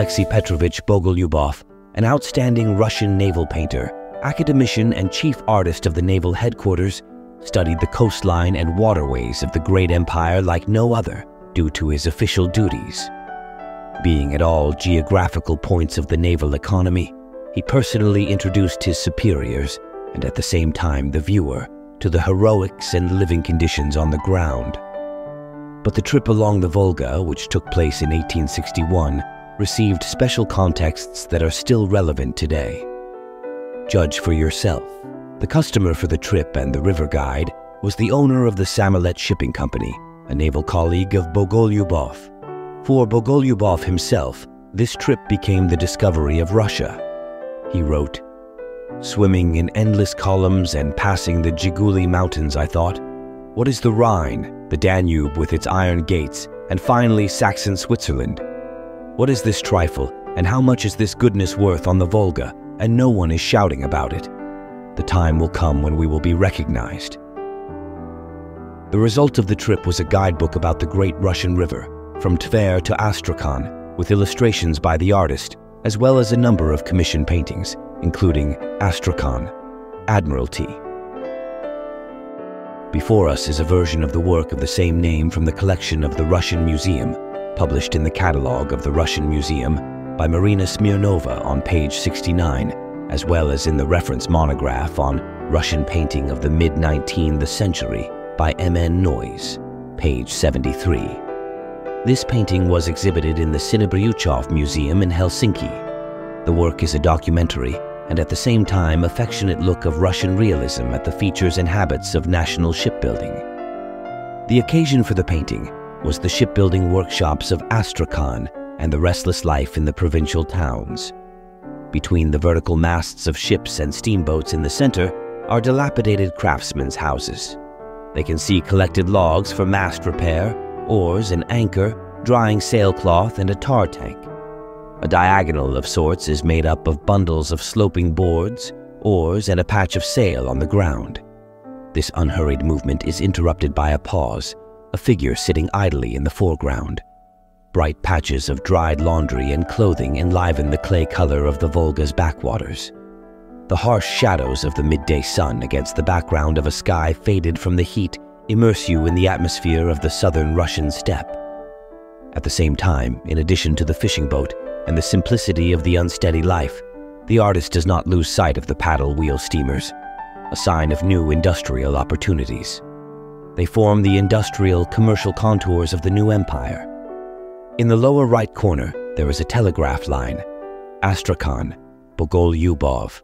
Alexey Petrovich Bogolyubov, an outstanding Russian naval painter, academician and chief artist of the naval headquarters, studied the coastline and waterways of the great empire like no other due to his official duties. Being at all geographical points of the naval economy, he personally introduced his superiors, and at the same time the viewer, to the heroics and living conditions on the ground. But the trip along the Volga, which took place in 1861, received special contexts that are still relevant today. Judge for yourself. The customer for the trip and the river guide was the owner of the Samolet Shipping Company, a naval colleague of Bogolyubov. For Bogolyubov himself, this trip became the discovery of Russia. He wrote, "Swimming in endless columns and passing the Jiguli Mountains, I thought, what is the Rhine, the Danube with its iron gates, and finally Saxon Switzerland? What is this trifle, and how much is this goodness worth on the Volga, and no one is shouting about it? The time will come when we will be recognized." The result of the trip was a guidebook about the great Russian river, from Tver to Astrakhan, with illustrations by the artist, as well as a number of commissioned paintings, including Astrakhan, Admiralty. Before us is a version of the work of the same name from the collection of the Russian Museum, published in the catalogue of the Russian Museum by Marina Smirnova on page 69, as well as in the reference monograph on Russian painting of the mid-19th century by M.N. Noyes, page 73. This painting was exhibited in the Sinebriuchov Museum in Helsinki. The work is a documentary and at the same time affectionate look of Russian realism at the features and habits of national shipbuilding. The occasion for the painting was the shipbuilding workshops of Astrakhan and the restless life in the provincial towns. Between the vertical masts of ships and steamboats in the center are dilapidated craftsmen's houses. They can see collected logs for mast repair, oars, an anchor, drying sailcloth, and a tar tank. A diagonal of sorts is made up of bundles of sloping boards, oars, and a patch of sail on the ground. This unhurried movement is interrupted by a pause, a figure sitting idly in the foreground. Bright patches of dried laundry and clothing enliven the clay color of the Volga's backwaters. The harsh shadows of the midday sun against the background of a sky faded from the heat immerse you in the atmosphere of the southern Russian steppe. At the same time, in addition to the fishing boat and the simplicity of the unsteady life, the artist does not lose sight of the paddle wheel steamers, a sign of new industrial opportunities. They form the industrial, commercial contours of the new empire. In the lower right corner, there is a telegraph line, Astrakhan, Bogolyubov.